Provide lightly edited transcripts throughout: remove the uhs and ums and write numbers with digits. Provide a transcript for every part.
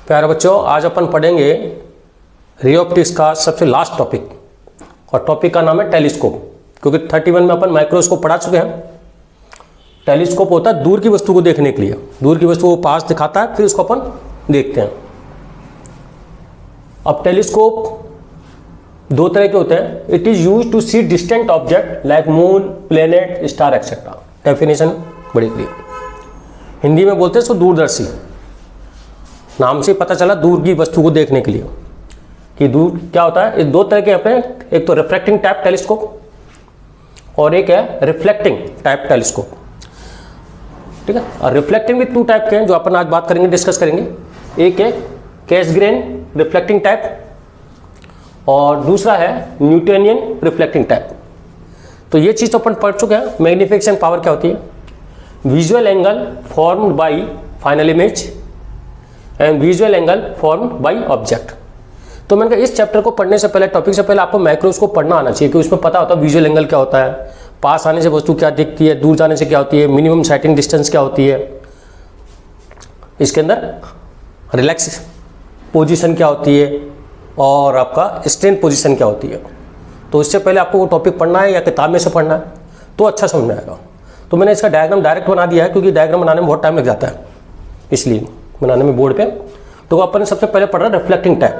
प्यारे बच्चों, आज अपन पढ़ेंगे रे ऑप्टिक्स का सबसे लास्ट टॉपिक, और टॉपिक का नाम है टेलीस्कोप। क्योंकि 31 में अपन माइक्रोस्कोप पढ़ा चुके हैं। टेलीस्कोप होता है दूर की वस्तु को देखने के लिए, दूर की वस्तु को पास दिखाता है, फिर उसको अपन देखते हैं। अब टेलीस्कोप दो तरह के होते हैं। It is use to see distant object like moon, planet, star etcetera. Definition बड़ी क्लियर, हिंदी में बोलते हैं इसको दूरदर्शी। नाम से पता चला दूर की वस्तु को देखने के लिए कि दूर क्या होता है। दो तरह के अपने, एक तो रिफ्रैक्टिंग टाइप टेलीस्कोप और एक है रिफ्लेक्टिंग टाइप टेलीस्कोप। ठीक है, और रिफ्लेक्टिंग भी टू टाइप के हैं जो अपन आज बात करेंगे, डिस्कस करेंगे। एक है कैसग्रेन रिफ्लेक्टिंग टाइप और दूसरा है न्यूटोनियन रिफ्लेक्टिंग टाइप। तो ये चीज़ तो अपन पढ़ चुके हैं। मैग्निफिकेशन पावर क्या होती है? Visual angle formed by final image and visual angle formed by object. तो मैंने कहा इस चैप्टर को पढ़ने से पहले, टॉपिक से पहले आपको माइक्रोस्कोप पढ़ना आना चाहिए कि उसमें पता होता है विजुअल एंगल क्या होता है, पास आने से वस्तु क्या दिखती है, दूर जाने से क्या होती है, मिनिमम साइटिंग डिस्टेंस क्या होती है, इसके अंदर रिलैक्स पोजीशन क्या होती है और आपका स्ट्रेन पोजीशन क्या होती है। तो इससे पहले आपको वो टॉपिक पढ़ना है या किताब में से पढ़ना है तो अच्छा समझ में आएगा। तो मैंने इसका डायग्राम डायरेक्ट बना दिया है क्योंकि डायग्राम बनाने में बहुत टाइम लग जाता है, इसलिए बनाने में बोर्ड पे। तो अपन ने सबसे पहले पढ़ा रिफ्लेक्टिंग टाइप।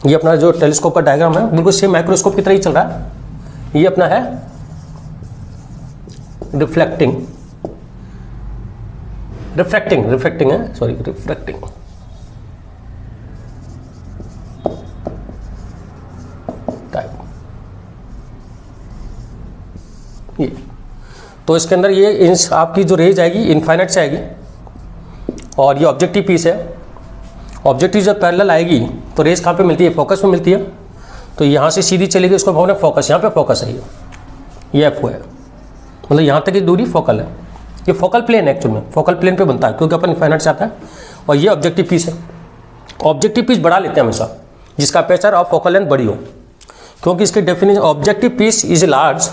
ये अपना जो टेलीस्कोप का डायग्राम है बिल्कुल सेम माइक्रोस्कोप की तरह ही चल रहा है। ये अपना है रिफ्लेक्टिंग है, सॉरी, रिफ्रैक्टिंग। टाइप ये तो इसके अंदर ये आपकी जो रेंज आएगी इनफाइनाइट से आएगी और ये ऑब्जेक्टिव पीस है। ऑब्जेक्टिव जब पैरेलल आएगी तो रेस कहाँ पे मिलती है? फोकस में मिलती है। तो यहाँ से सीधी चलेगी, उसको बोलते हैं फोकस। यहाँ पे फोकस है, ये एफ है, मतलब यहाँ तक की दूरी फोकल है। ये फोकल प्लेन है, एक्चुअल में फोकल प्लेन पे बनता है क्योंकि अपन इनफाइनाइट से आता है। और ये ऑब्जेक्टिव पीस है। ऑब्जेक्टिव पीस बढ़ा लेते हैं हमेशा जिसका अपर्चर और फोकल लेंथ बड़ी हो, क्योंकि इसकी definition objective piece is large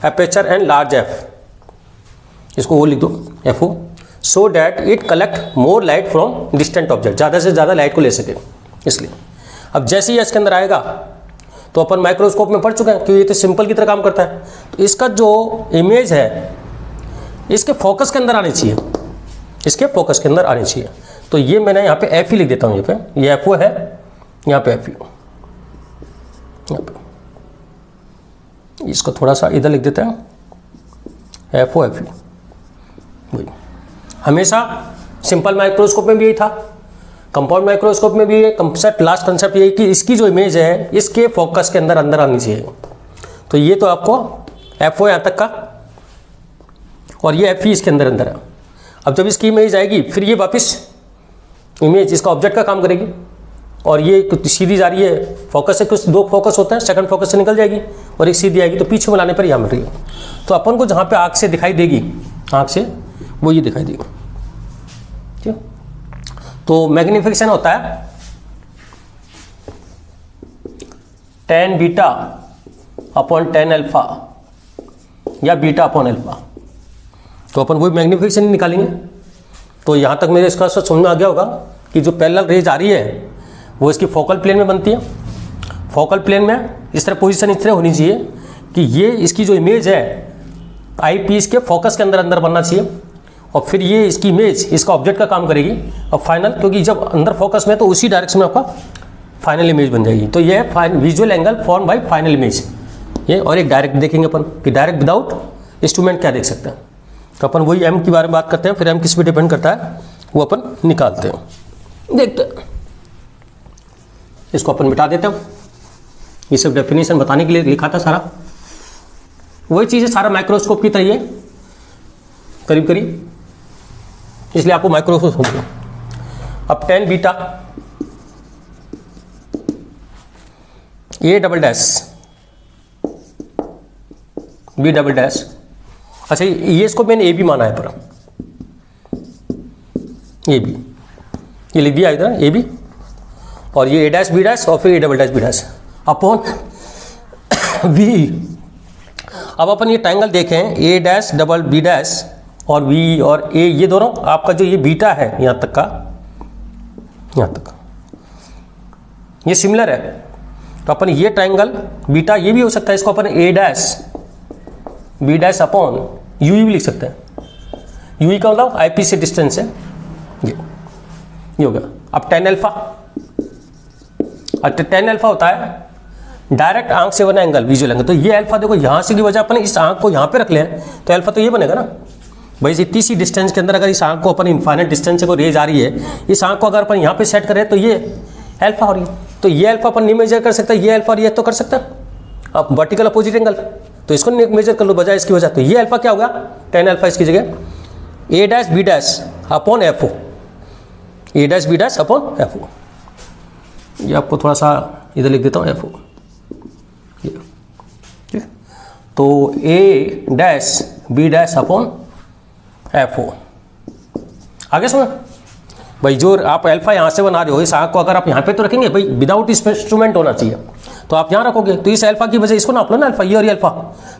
aperture and large F, इसको वो लिख दो F O, so that it collect more light from distant object, ज़्यादा से ज़्यादा लाइट को ले सके। इसलिए अब जैसे ही इसके अंदर आएगा तो अपन माइक्रोस्कोप में पढ़ चुके हैं कि ये तो सिंपल की तरह काम करता है। तो इसका जो इमेज है इसके फोकस के अंदर आनी चाहिए, इसके फोकस के अंदर आनी चाहिए। तो ये मैंने यहाँ पे एफ ई लिख देता हूँ। यहाँ पे ये एफ ओ है, यहाँ पे एफ ई, यहाँ पे इसको थोड़ा सा इधर लिख देते हैं, एफ ओ एफ ई। वही हमेशा सिंपल माइक्रोस्कोप में भी यही था, कंपाउंड माइक्रोस्कोप में भी ये कंसेप्ट, लास्ट कंसेप्ट यही कि इसकी जो इमेज है इसके फोकस के अंदर आनी चाहिए। तो ये तो आपको एफ ओ यहाँ तक का और ये एफ ई इसके अंदर है। अब जब इसकी इमेज आएगी फिर ये वापस इमेज इसका ऑब्जेक्ट का काम करेगी और ये सीधी जा रही है। फोकस से कुछ दो फोकस होते हैं, सेकंड फोकस से निकल जाएगी और एक सीधी आएगी, तो पीछे मिलाने पर यहाँ मिल रही है। तो अपन को जहाँ पे आँख से दिखाई देगी, आँख से वो ये दिखाई देगी। ठीक, तो मैग्निफिकेशन होता है tan beta upon tan alpha या बीटा अपॉन अल्फा। तो अपन वही मैग्निफिकेशन निकालेंगे। तो यहाँ तक मेरे इसका समझ में आ गया होगा कि जो पैरेलल रेज आ रही है वो इसकी फोकल प्लेन में बनती है। फोकल प्लेन में इस तरह पोजीशन इस तरह होनी चाहिए कि ये इसकी जो इमेज है आई पीस के फोकस के अंदर बनना चाहिए और फिर ये इसकी इमेज इसका ऑब्जेक्ट का काम करेगी और फाइनल, क्योंकि जब अंदर फोकस में तो उसी डायरेक्शन में आपका फाइनल इमेज बन जाएगी। तो ये है visual angle form by final image. ये और एक डायरेक्ट देखेंगे अपन कि डायरेक्ट विदाउट इंस्ट्रूमेंट क्या देख सकते हैं। तो अपन वही एम के बारे में बात करते हैं, फिर एम किस पे डिपेंड करता है वो अपन निकालते हैं, देखते हैं। इसको अपन मिटा देते हैं। ये सब डेफिनेशन बताने के लिए लिखा था सारा, वही चीज़ है, सारा माइक्रोस्कोप की तरह है करीब करीब, इसलिए आपको माइक्रोस्कोप समझो। अब tan beta A double dash B double dash, अच्छा ये इसको मैंने ए बी माना है, पर ए बी ये लिख दिया इधर ए बी, और ये ए डैश बी डैश और फिर A double dash B dash upon V. अब अपन ये ट्रायंगल देखें, A dash double B dash और वी और ए, ये दोनों आपका जो ये बीटा है यहाँ तक का, यहाँ तक, ये सिमिलर है। तो अपन ये ट्राइंगल बीटा ये भी हो सकता है, इसको अपन A dash B dash upon U भी लिख सकते हैं। यू का मतलब आई पी से डिस्टेंस है, ये हो गया। अब टेन अल्फा, अब टेन अल्फा होता है डायरेक्ट आंख से बना एंगल विजुअल एंगल। तो ये अल्फा देखो यहाँ से की वजह अपन इस आंख को यहाँ पे रख लें तो अल्फा तो ये बनेगा ना भाई। इतनी सी डिस्टेंस के अंदर अगर इस आंख को अपन इनफाइनाइट डिस्टेंस से कोई रेज आ रही है, इस आंख को अगर अपन यहाँ पे सेट करें तो ये अल्फा हो रही है। तो ये अल्फा अपन नहीं मेजर कर सकता, ये अल्फा और ये तो कर सकता है। अब वर्टिकल अपोजिट एंगल तो इसको मेजर कर लो बजाय इसकी वजह। तो ये अल्फा क्या होगा, टेन अल्फा इसकी जगह A dash B dash upon F O, A dash B dash upon F O. ये आपको थोड़ा सा इधर लिख देता हूँ एफ ओ। तो A dash B dash upon F O. आगे सुनो भाई, जो आप अल्फा यहाँ से बना रहे हो, इस आंख को अगर आप यहाँ पे तो रखेंगे भाई, विदाउट इंस्ट्रूमेंट होना चाहिए, तो आप यहाँ रखोगे तो इस अल्फा की वजह इसको नाप लो ना अल्फा, ये और ये अल्फा,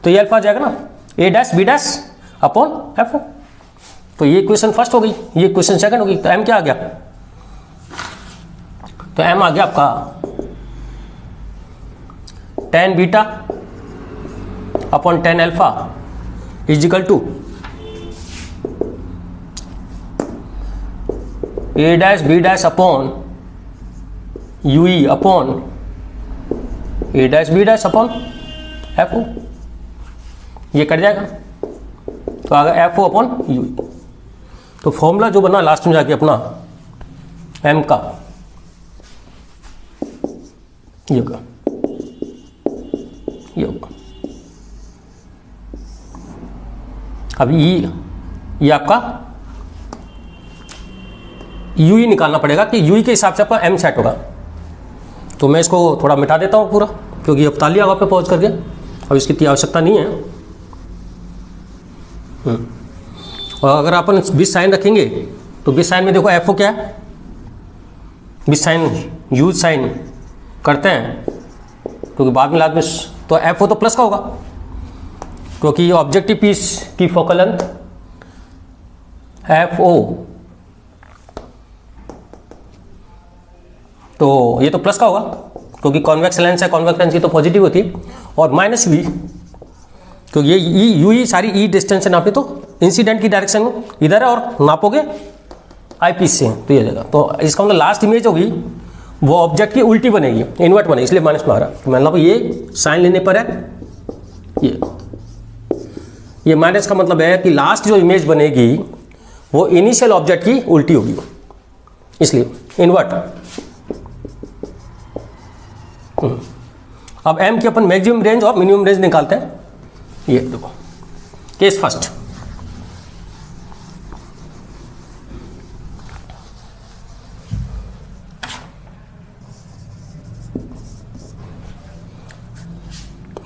तो ये अल्फा आ जाएगा ना A dash B dash upon F O. तो ये क्वेश्चन फर्स्ट हो गई, ये क्वेश्चन सेकंड हो गई। तो एम क्या आ गया, तो एम आ गया आपका tan beta upon tan alpha is equal to A dash B dash upon U E upon A dash B dash upon F O. ये कट जाएगा तो आ गया F O upon U E. तो फॉर्मूला जो बना लास्ट में जाके अपना एम का, ये होगा, ये होगा। अब ये आपका यू ही निकालना पड़ेगा कि यू के हिसाब से आपका एम सेट होगा। तो मैं इसको थोड़ा मिटा देता हूँ पूरा, क्योंकि अब तालिया वहाँ पे पहुँच करके अब इसकी इतनी आवश्यकता नहीं है। और अगर अपन बीच साइन रखेंगे तो बीच साइन में देखो एफ ओ क्या है, बीच साइन यूज साइन करते हैं क्योंकि बाद में लास्ट में, तो एफ ओ तो प्लस का होगा क्योंकि ये ऑब्जेक्टिव पीस की फोकल लेंथ एफ ओ, तो ये तो प्लस का होगा क्योंकि कॉन्वेक्स लेंस है, कॉन्वेक्स लेंस की तो पॉजिटिव होती है। और माइनस वी क्योंकि ये यू ही सारी ई डिस्टेंस से नापे तो इंसिडेंट की डायरेक्शन इधर है और नापोगे आई पीस से, तो ये जगह। तो इसका मतलब लास्ट इमेज होगी वो ऑब्जेक्ट की उल्टी बनेगी, इन्वर्ट बनेगी, इसलिए माइनस में आ रहा है। मतलब ये साइन लेने पर है, ये माइनस का मतलब है कि लास्ट जो इमेज बनेगी वो इनिशियल ऑब्जेक्ट की उल्टी होगी, इसलिए इन्वर्ट। अब एम की अपन मैक्सिमम रेंज और मिनिमम रेंज निकालते हैं। ये देखो केस फर्स्ट,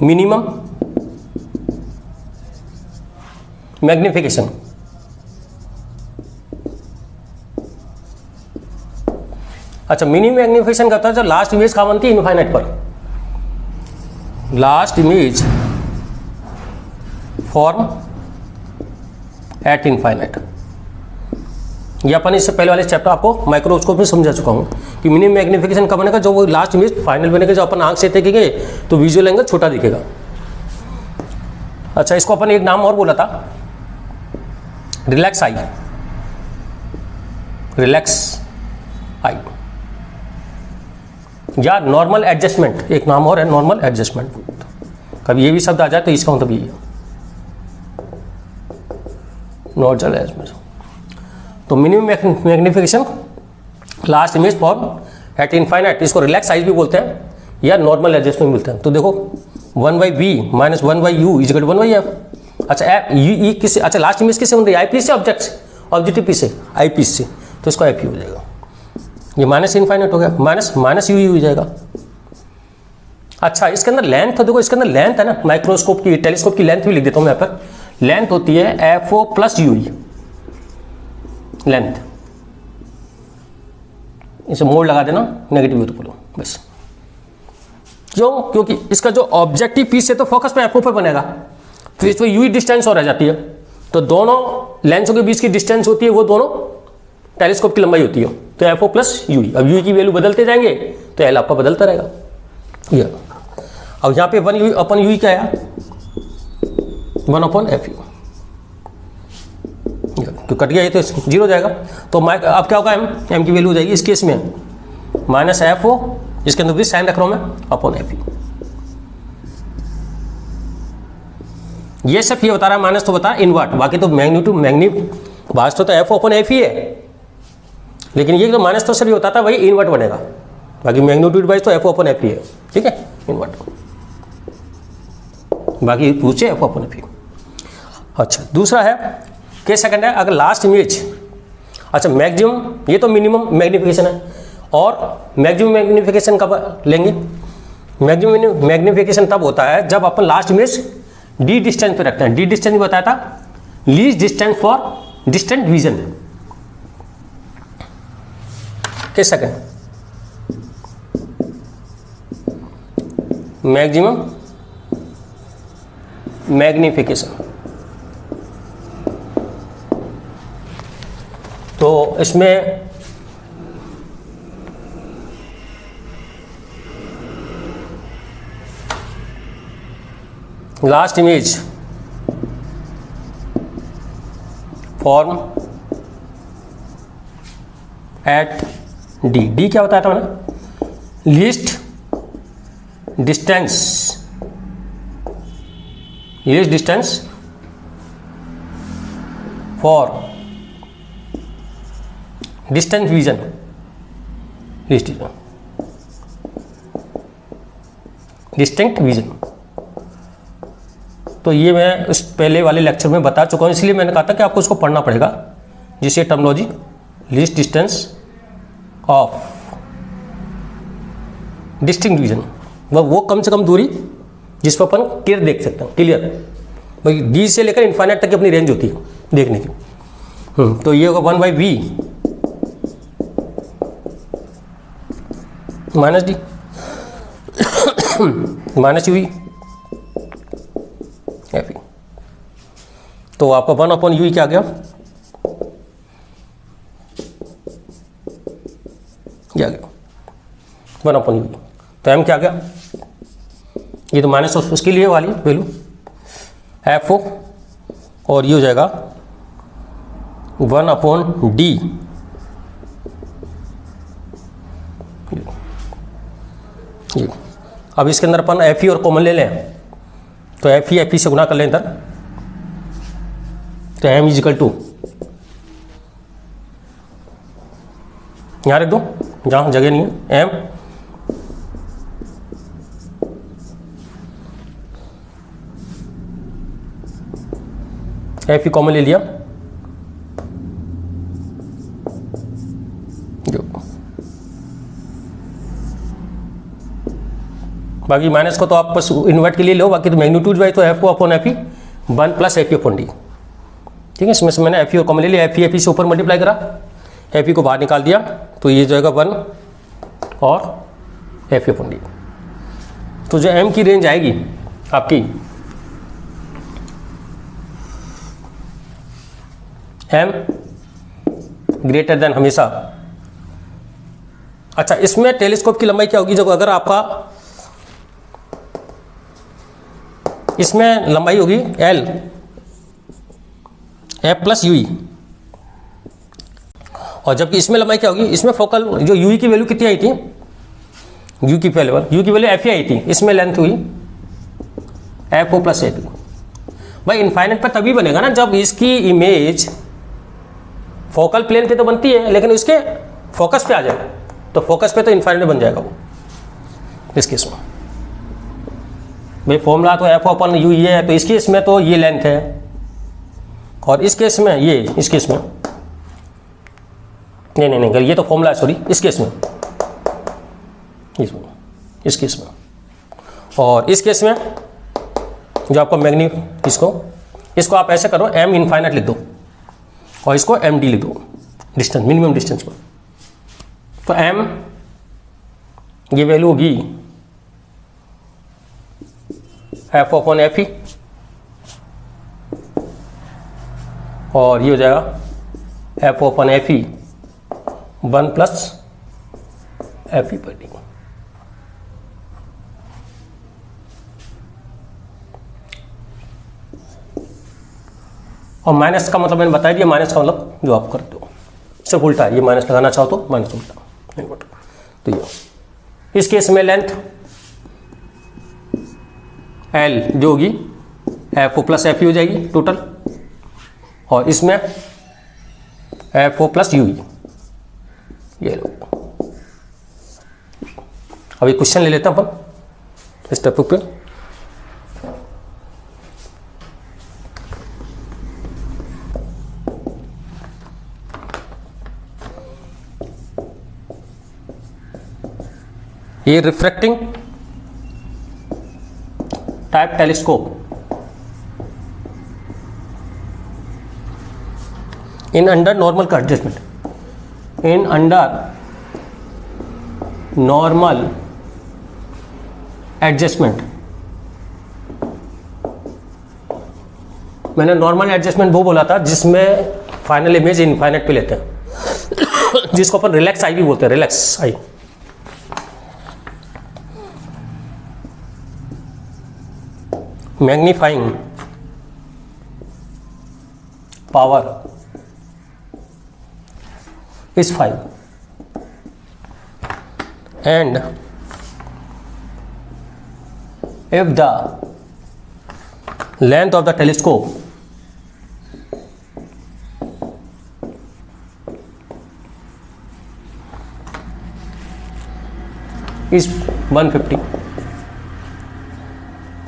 मिनिमम मैग्निफिकेशन। अच्छा, मिनिमम मैग्निफिकेशन करता है जब लास्ट इमेज कहाँ बनती है, इनफाइनाइट पर। Last image form eight infinite. ये अपन इससे पहले वाले चैप्टर आपको माइक्रोस्कोप में समझा चुका हूँ कि मिनिमम मैग्निफिकेशन कब बनेगा, जो वो लास्ट इमेज फाइनल बनेगा, जो अपन आंख से देखेंगे तो विजुअल एंगल छोटा दिखेगा। अच्छा, इसको अपन एक नाम और बोला था, रिलैक्स आई, रिलैक्स आई या नॉर्मल एडजस्टमेंट, एक नाम और है नॉर्मल एडजस्टमेंट। कभी ये भी शब्द आ जाए तो इसका मतलब ये है नॉर्मल एडजस्टमेंट। तो minimum magnification last image for eight infinite, इसको रिलैक्स साइज भी बोलते हैं या नॉर्मल एडजस्टमेंट बोलते हैं। तो देखो 1/v minus 1/u is equal to 1/f। अच्छा, ई किससे, अच्छा लास्ट इमेज किससे बन रही है, आई पीस से, ऑब्जेक्टिव पीस से, आई पीस से, तो इसको एफ हो जाएगा। ये माइनस इनफाइनाइट हो गया, माइनस यू हो जाएगा। अच्छा, इसके अंदर लेंथ, तो देखो इसके अंदर लेंथ है ना, माइक्रोस्कोप की, टेलीस्कोप की लेंथ भी लिख देता हूँ मैं यहाँ पर। लेंथ होती है F O plus U E, length. इसे मोड लगा देना, नेगेटिव तो बोलो बस। क्यों? क्योंकि इसका जो ऑब्जेक्टिव पीस है तो फोकस पे एफ ओ पे बनेगा, फिर इस पर यू डिस्टेंस और रह जाती है। तो दोनों लेंसों के बीच की डिस्टेंस होती है वो दोनों टेलीस्कोप की लंबाई होती है। तो F O plus U E. अब यू की वैल्यू बदलते जाएंगे तो एल आपका बदलता रहेगा। ये अब यहाँ पे 1 यू अपन यू क्या आया, 1 अपॉन एफ यू, तो कट गया, ये तो 0 हो जाएगा। तो अब क्या होगा, एम की वैल्यू हो जाएगी इस केस में माइनस एफ ओ, इसके अंदर भी साइन रख रहा हूँ मैं, अपॉन एफ यू। ये सिर्फ ये बता रहा है माइनस, तो बता इनवर्ट, बाकी तो वास्तव तो एफ अपॉन एफ ही है, लेकिन ये जो माइनस तो सिर्फ ये बताता है वही इनवर्ट बनेगा, बाकी मैग्नीट्यूड वाइज तो एफ अपॉन एफ ही है, ठीक है, इनवर्ट, बाकी पूछे एफ अपॉन एफ ही। अच्छा दूसरा है केस सेकंड है, अगर लास्ट इमेज, अच्छा मैक्सिमम, ये तो मिनिमम मैग्नीफिकेशन है, और मैक्सिमम मैग्नीफिकेशन कब लेंगे, मैक्सिमम मैग्नीफिकेशन तब होता है जब अपन लास्ट इमेज डी डिस्टेंस पे रखते हैं। डी डिस्टेंस बताया था, least distance for distant vision. Case second, maximum magnification, तो इसमें last image form at D, D क्या बताया था मैंने, least distance, least distance for distance vision, least distinct vision. तो ये मैं उस पहले वाले लेक्चर में बता चुका हूँ, इसलिए मैंने कहा था कि आपको उसको पढ़ना पड़ेगा, जिसे terminology least distance of distinct vision, वो कम से कम दूरी जिस पर अपन क्लियर देख सकते हैं, क्लियर भाई डी से लेकर इन्फाइनाइट तक की अपनी रेंज होती है देखने की। तो ये होगा 1 by V minus D minus U F E. तो आपका 1 अपॉन यू क्या आ गया, क्या आ गया 1 अपॉन यू। तो एम क्या आ गया, ये तो माइनस उसके लिए वाली वैल्यू एफ ओ, और ये हो जाएगा 1 अपॉन डी, ये। अब इसके अंदर अपन एफ ई और कॉमन ले लें, तो एफ ई से गुना कर लें इधर, तो एम इज इक्वल टू, यहाँ रख दो जहाँ जगह नहीं है, एम एफ ई कॉमन ले लिया, बाकी माइनस को तो आप बस इन्वर्ट के लिए लो, बाकी तो मैग्नीट्यूड वाइज तो F O upon F E 1 plus F E upon D, ठीक है। इसमें से मैंने एफ ई कॉमन ले लिया, एफ ई से ऊपर मल्टीप्लाई करा, एफ ई को बाहर निकाल दिया, तो ये जाएगा 1 और एफ ई अपॉन डी। तो जो एम की रेंज आएगी आपकी, एम ग्रेटर देन हमेशा, अच्छा इसमें टेलीस्कोप की लंबाई क्या होगी, जब अगर आपका इसमें लंबाई होगी एल एफ प्लस यू ई, और जबकि इसमें लंबाई क्या होगी, इसमें फोकल जो यू ई की वैल्यू कितनी आई थी, यू की वैल्यू एफ ई आई थी, इसमें लेंथ हुई F O plus F E. भाई इनफाइनाइट पर तभी बनेगा ना जब इसकी इमेज फोकल प्लेन पे तो बनती है, लेकिन इसके फोकस पे आ जाएगा, तो फोकस पे तो इनफाइनाइट बन जाएगा वो इस केस में। भाई फॉर्मूला तो एफ अपन यू ये है, तो इस केस में तो ये लेंथ है, और इस केस में ये, इस केस में नहीं ये तो फॉर्मूला है, सॉरी इस केस में, इस केस में, और इस केस में जो आपको मैग्नी, इसको आप ऐसे करो, एम इनफाइनाइट लिख दो और इसको एम डी लिख दो, डिस्टेंस मिनिमम डिस्टेंस पर। तो एम ये वैल्यू होगी एफ अपॉन एफ ई, और ये हो जाएगा F upon F E 1 plus F ई पर डी। और माइनस का मतलब मैंने बता दिया, माइनस का मतलब जो आप करते हो सिर्फ उल्टा है, ये माइनस लगाना चाहो तो माइनस उल्टा नहीं बटा। तो ये इस केस में लेंथ एल जो होगी F O plus F E हो जाएगी टोटल, और इसमें F O plus U E. ये लो, अभी क्वेश्चन ले लेता हूं अपन इस टॉपिक पे। ये refracting type telescope in under normal का adjustment, in under normal adjustment. मैंने नॉर्मल एडजस्टमेंट वो बोला था जिसमें फाइनल इमेज इनफाइनाइट पे लेते हैं जिसको अपन रिलैक्स आई भी बोलते हैं, relax I. Magnifying power is 5 and if the length of the telescope is 150,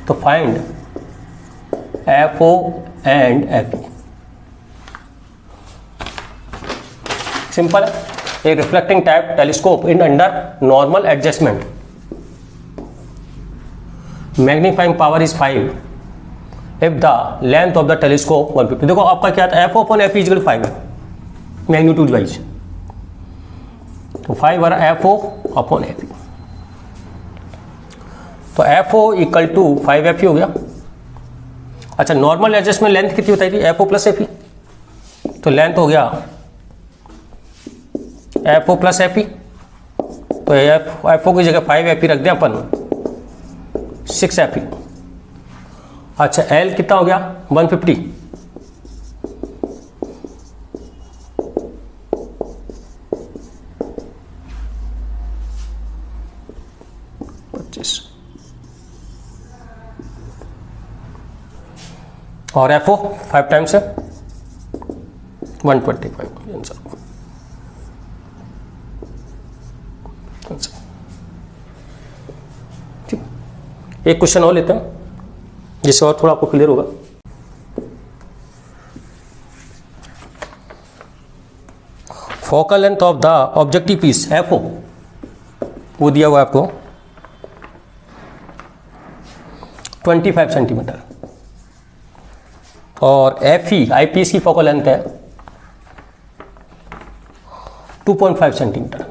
तो find FO and FE। Simple है, एक reflecting type telescope in under normal adjustment, magnifying power is 5 if the length of the telescope 150। देखो आपका क्या था, F upon F is 5 है magnitude wise, तो 5 आ रहा F O upon F E. तो F O equal to 5 F E हो गया। अच्छा, नॉर्मल एडजस्टमेंट लेंथ कितनी बताई थी, F O plus F E, तो लेंथ हो गया F O plus F E, तो एफ ओ की जगह 5 एफ ई रख दें अपन, 6 एफ ई। अच्छा, एल कितना हो गया 150, और एफ ओ 5 टाइम्स है 125 आंसर। ठीक, एक क्वेश्चन और लेते हैं जिससे और थोड़ा आपको क्लियर होगा। Focal length of the objective piece F O वो दिया हुआ है आपको 25 सेंटीमीटर, और एफ ई आई पीस की फोकल लेंथ है 2.5 centimetre.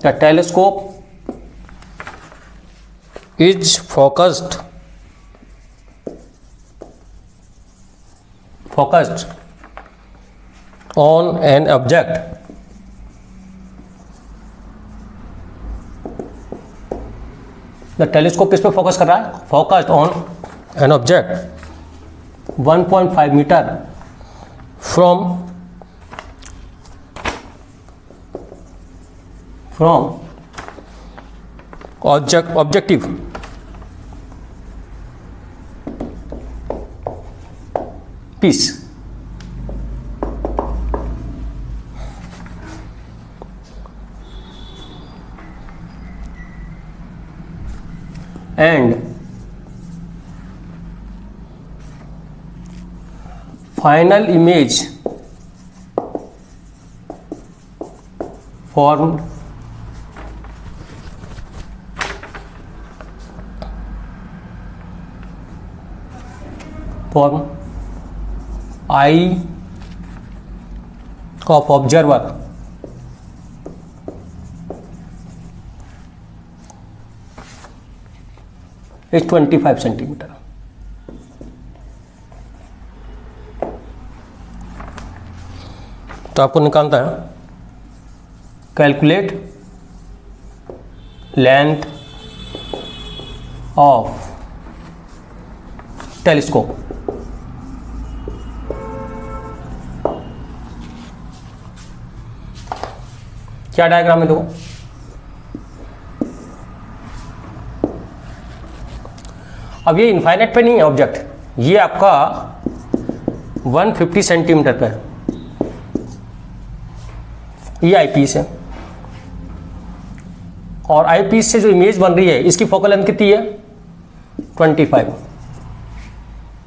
The telescope is focused on an object the telescope किस पे फोकस कर रहा है, focused on an object 1.5 metre from objective piece, and final image formed eye of observer is 25 centimetre. तो आपको निकालता है कैलकुलेट लेंथ ऑफ टेलीस्कोप। क्या डायग्राम है देखो, अब ये इनफाइनाइट पे नहीं है ऑब्जेक्ट, ये आपका 150 सेंटीमीटर पे है, ये आईपीस है, और आईपीस से जो इमेज बन रही है इसकी फोकल लेंथ कितनी है 25,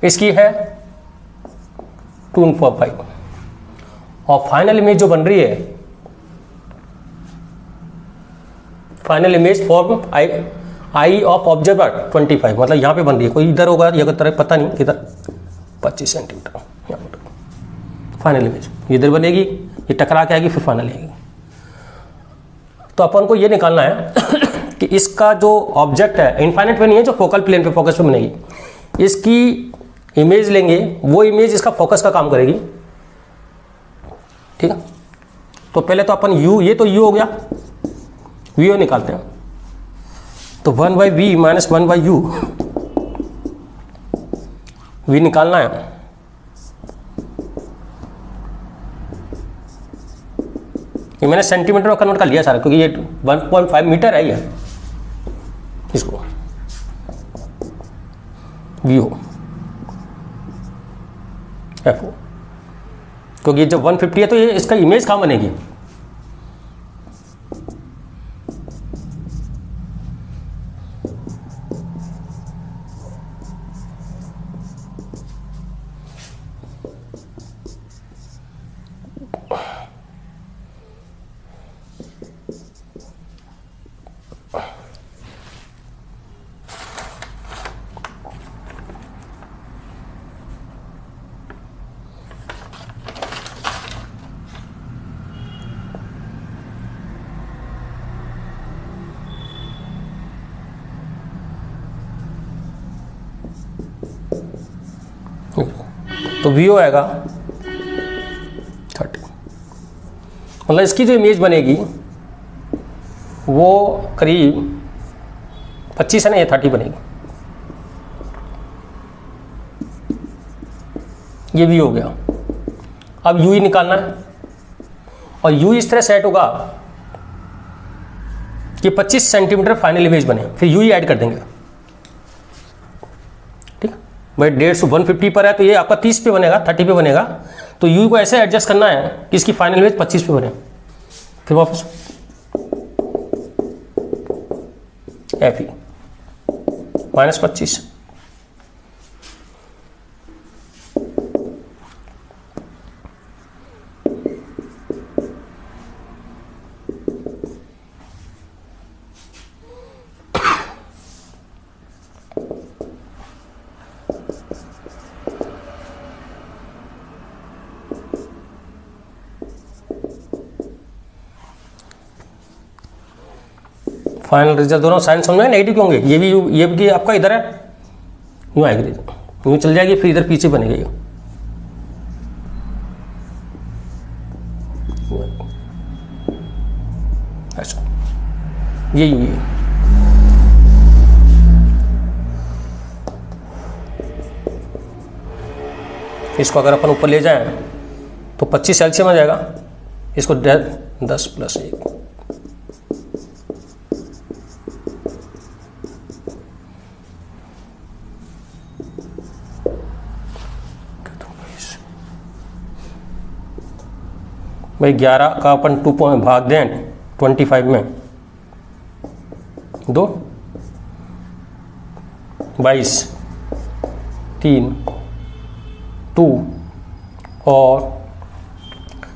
इसकी है 245, और फाइनल इमेज जो बन रही है, final image form I of observer 25, मतलब यहाँ पे बन रही है, कोई इधर होगा या तरह पता नहीं किधर, 25 सेंटीमीटर यहाँ पर फाइनल इमेज इधर बनेगी, ये टकरा के आएगी फिर फाइनल आएगी। तो अपन को ये निकालना है कि इसका जो ऑब्जेक्ट है इनफाइनाइट पे नहीं है, जो फोकल प्लेन पे फोकस पे बनेगी, इसकी इमेज लेंगे, वो इमेज इसका फोकस का काम करेगी। ठीक है, तो पहले तो अपन यू, ये तो यू हो गया, वी निकालते हैं, तो 1/v माइनस 1/u वी निकालना है। ये मैंने सेंटीमीटर में कन्वर्ट कर लिया सारा, क्योंकि ये 1.5 मीटर है, ये इसको वी हो एफ हो, क्योंकि जब 150 है तो ये इसका इमेज कहाँ बनेगी, तो वी आएगा 30, मतलब इसकी जो इमेज बनेगी वो करीब 25 है ना, ये 30 बनेगी, ये भी हो गया। अब यू ही निकालना है, और यू इस तरह सेट होगा कि 25 सेंटीमीटर फाइनल इमेज बने, फिर यू ही ऐड कर देंगे। ठीक है भाई, 150 150 पर है तो ये आपका 30 पे बनेगा, 30 पे बनेगा, तो यू को ऐसे एडजस्ट करना है कि इसकी फाइनल इमेज 25 पे बने। फिर वापस F E minus 25, final result दोनों साइन समझ में नेगेटिव होंगे, ये भी आपका इधर है, यूँ आएगी, यूँ चल जाएगी, फिर इधर पीछे बनेगी, ऐसा ये यूँ है। इसको अगर अपन ऊपर ले जाएं तो 25 एलसीएम आ जाएगा, इसको 10 + 1, भाई 11 का अपन 2 पॉइंट भाग दें 25 में, 2 22 3 2 और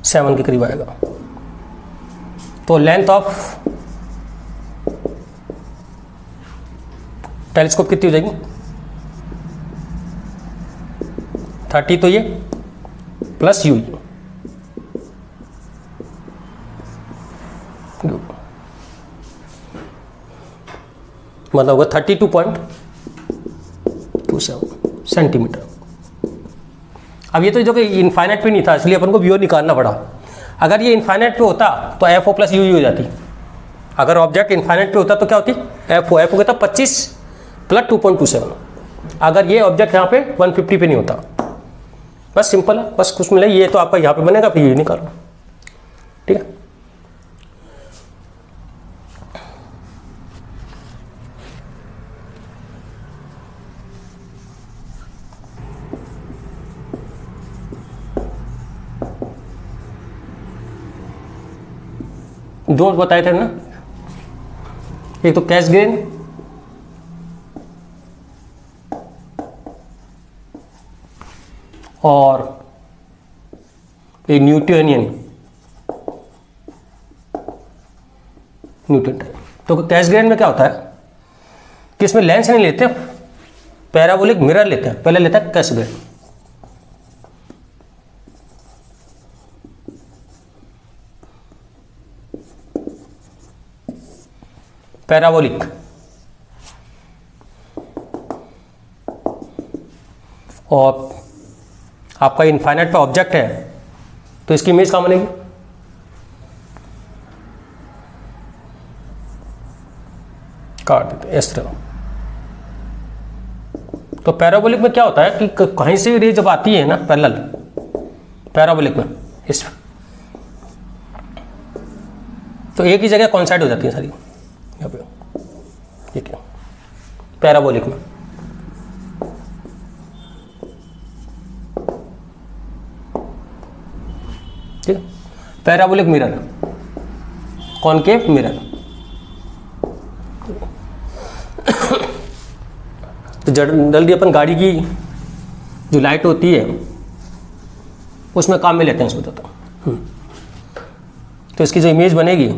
7 के करीब आएगा। तो लेंथ ऑफ टेलीस्कोप कितनी हो जाएगी 30, तो ये प्लस यू, मतलब होगा 32.27 सेंटीमीटर। अब ये तो जो कि इनफाइनाइट पे नहीं था, इसलिए अपन को व्यू निकालना पड़ा। अगर ये इन्फाइनाइट पे होता तो एफ ओ प्लस यू ही हो जाती। अगर ऑब्जेक्ट इन्फाइनाइट पे होता तो क्या होती, एफ ओ कहता 25 प्लस 2.27। अगर ये ऑब्जेक्ट यहाँ पे 150 पे नहीं होता, बस सिंपल है, बस कुछ मिला, ये तो आपका यहाँ पे बनेगा, फिर ये निकालो, ठीक है। दो बताए थे ना, एक तो कैसग्रेन और एक न्यूटोनियन न्यूटन टाइप। तो कैसग्रेन में क्या होता है कि इसमें लेंस नहीं लेते, पैराबोलिक मिरर लेते हैं, पहले लेता है कैसग्रेन। पैराबोलिक और आपका इनफाइनाइट पे ऑब्जेक्ट है तो इसकी इमेज कहाँ बनेगी, काट देते इस तरह। तो पैराबोलिक में क्या होता है कि कहीं से रे जब आती है ना पैरेलल, पैराबोलिक में इस तो एक ही जगह कॉन्साइड हो जाती है सारी, यहाँ पे ठीक है पैराबोलिक में। ठीक है, पैराबोलिक मिरर, कॉनकेव मिरर। तो जल्दी अपन गाड़ी की जो लाइट होती है उसमें काम में लेते हैं इसको, बताता हूँ। तो इसकी जो इमेज बनेगी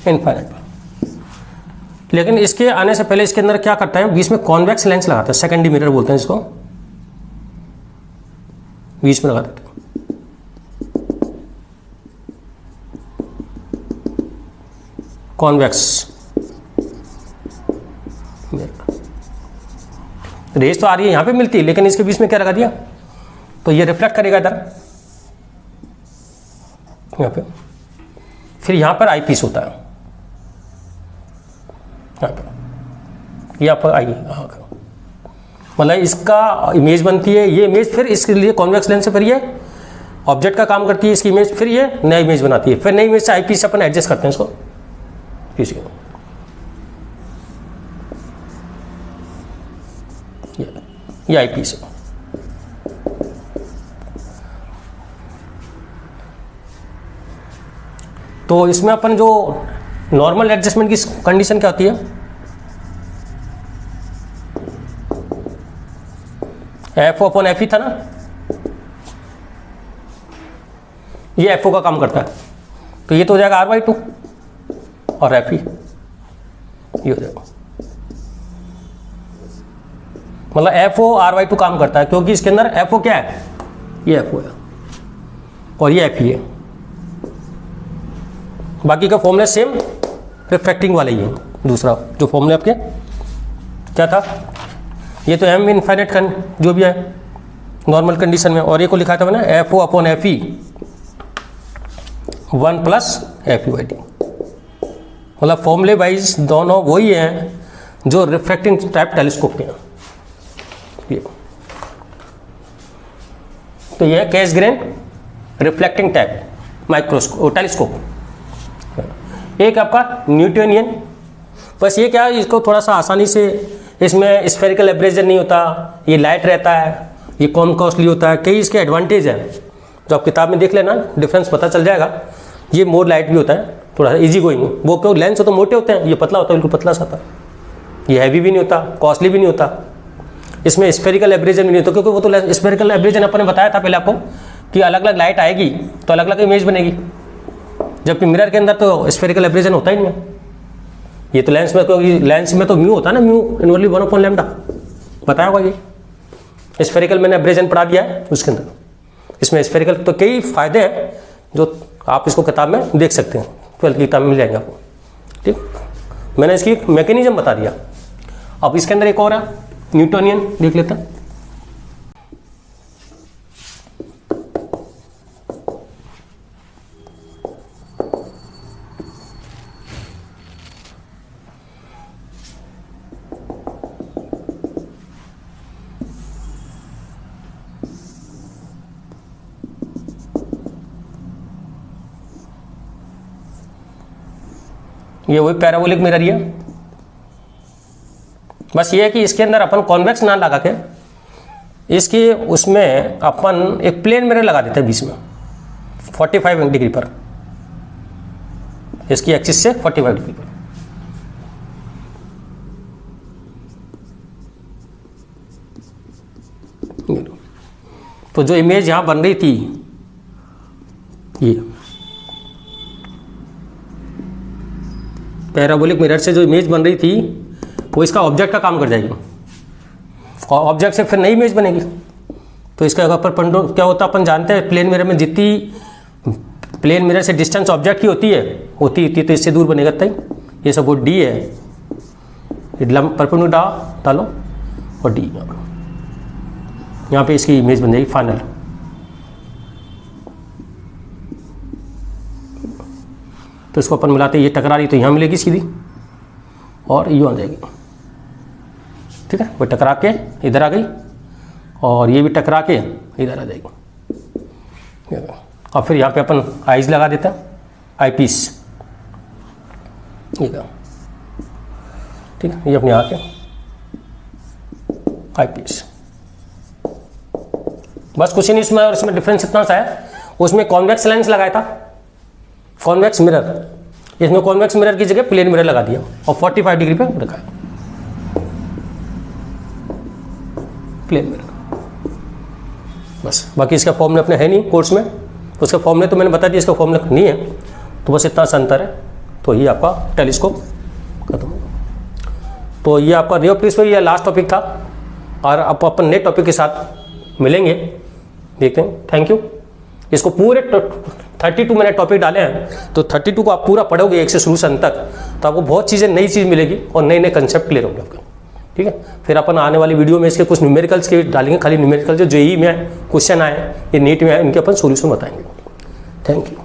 इनफाइनाइट पर, लेकिन इसके आने से पहले इसके अंदर क्या करता है, बीच में कॉन्वेक्स लेंस लगाता है, सेकेंडरी मिरर बोलते हैं इसको, बीच में लगा देते हैं। कॉन्वेक्स रेस तो आ रही है यहाँ पे मिलती है, लेकिन इसके बीच में क्या लगा दिया, तो ये रिफ्लेक्ट करेगा इधर यहाँ पे, फिर यहाँ पर आई पीस होता है, यहाँ पर यहाँ पर आई, मतलब इसका इमेज बनती है, ये इमेज फिर इसके लिए कॉन्वेक्स लेंस से फिर ये ऑब्जेक्ट का काम करती है, इसकी इमेज फिर ये नया इमेज बनाती है, फिर नई इमेज से आई पीस से अपन एडजस्ट करते हैं इसको, ये आई पीस है। तो इसमें अपन जो नॉर्मल एडजस्टमेंट की कंडीशन क्या होती है, F O upon F E था ना, ये एफ ओ का काम करता है, तो ये तो हो जाएगा आर बाई टू और एफ ई ये हो जाएगा, मतलब F O R by two काम करता है, क्योंकि इसके अंदर एफ ओ क्या है, ये एफ ओ है और ये एफ ई है, बाकी का फॉर्मूला सेम रिफ्रैक्टिंग वाला ही है। दूसरा जो फॉर्मूला आपके क्या था, ये तो एम इनफाइनाइट जो भी है नॉर्मल कंडीशन में, और ये को लिखा था मैंने F O upon F E 1 plus F U I T, मतलब फॉर्मूले वाइज दोनों वही हैं जो रिफ्रैक्टिंग टाइप टेलीस्कोप के हैं। तो यह Cassegrain reflecting type microscope telescope. एक आपका न्यूटोनियन, बस ये क्या है, इसको थोड़ा सा आसानी से, इसमें स्फेरिकल एब्रेजर नहीं होता, ये लाइट रहता है, ये कम कॉस्टली होता है, कई इसके एडवांटेज हैं, तो आप किताब में देख लेना, डिफरेंस पता चल जाएगा। ये मोर लाइट भी होता है, थोड़ा सा इजी गोइंग, वो क्यों लेंस हो तो मोटे होते हैं, ये पतला होता है, बिल्कुल पतला सा था, ये हैवी भी नहीं होता, कॉस्टली भी नहीं होता, इसमें स्फेरिकल एब्रेजन भी नहीं होता, क्योंकि वो तो स्फेरिकल एब्रेजन अपन ने बताया था पहले आपको कि अलग अलग लाइट आएगी तो अलग अलग इमेज बनेगी, जबकि मिरर के अंदर तो स्फेरिकल एब्रेजन होता ही नहीं है। ये तो लेंस में, क्योंकि लेंस में तो म्यू होता है ना, म्यू इनवर्सली 1/λ बताया होगा, ये स्फेरिकल मैंने एब्रेजन पढ़ा दिया है उसके अंदर, इसमें स्फेरिकल तो कई फायदे हैं जो आप इसको किताब में देख सकते हैं, 12th की किताब में मिल जाएंगे आपको। ठीक, मैंने इसकी मैकेनिज्म बता दिया। अब इसके अंदर एक और है न्यूटोनियन, देख लेते हैं। ये वही पैराबोलिक मिरर ही है, बस ये है कि इसके अंदर अपन कॉन्वेक्स ना लगा के इसकी उसमें अपन एक प्लेन मिरर लगा देते हैं बीच में 45 डिग्री पर, इसकी एक्सिस से 45 डिग्री पर। तो जो इमेज यहां बन रही थी ये पैराबोलिक मिरर से जो इमेज बन रही थी वो इसका ऑब्जेक्ट का काम कर जाएगी, और ऑब्जेक्ट से फिर नई इमेज बनेगी। तो इसका अगर क्या होता है अपन जानते हैं, प्लेन मिरर में जितनी प्लेन मिरर से डिस्टेंस ऑब्जेक्ट की होती है तो इससे दूर बनेगा तई। ये सब वो डी है, परपेंडिकुलर डालो और डी यहाँ पे इसकी इमेज बन जाएगी फाइनल। तो इसको अपन मिलाते ये टकरा रही तो यहाँ मिलेगी सीधी और यूँ आ जाएगी, ठीक है। वो टकरा के इधर आ गई और ये भी टकरा के इधर आ जाएगी। और फिर यहाँ पे अपन आईज लगा देते हैं, आई पीस, ठीक है। ये अपनी आँख है, आई पीस, बस कुछ ही नहीं इसमें। और इसमें डिफरेंस इतना सा है, उसमें कॉन्वेक्स लेंस लगाया था, कॉन्वेक्स मिरर, इसमें कॉन्वेक्स मिरर की जगह प्लेन मिरर लगा दिया और 45 डिग्री पे रखा है प्लेन मिरर। बस बाकी इसका फॉर्मूला अपने है नहीं कोर्स में, तो उसका फॉर्मूला तो मैंने बता दिया, इसका फॉर्मूला नहीं है, तो बस इतना सा अंतर है। तो ये आपका टेलीस्कोप खत्म होगा। तो ये आपका रियो प्लीज ये लास्ट टॉपिक था, और आप अपन नए टॉपिक के साथ मिलेंगे, देखते हैं। Thank you. इसको पूरे 32 मैंने टॉपिक डाले हैं, तो 32 को आप पूरा पढ़ोगे एक से शुरू से अंत तक, तो आपको बहुत चीज़ें नई चीज़ मिलेगी और नए नए कंसेप्ट क्लियर होंगे आपके, ठीक है। फिर अपन आने वाली वीडियो में इसके कुछ न्यूमेरिकल्स के डालेंगे, खाली न्यूमेरिकल जो जेईई में क्वेश्चन आए, ये नीट में आए, इनके अपन सोल्यूशन बताएंगे। Thank you.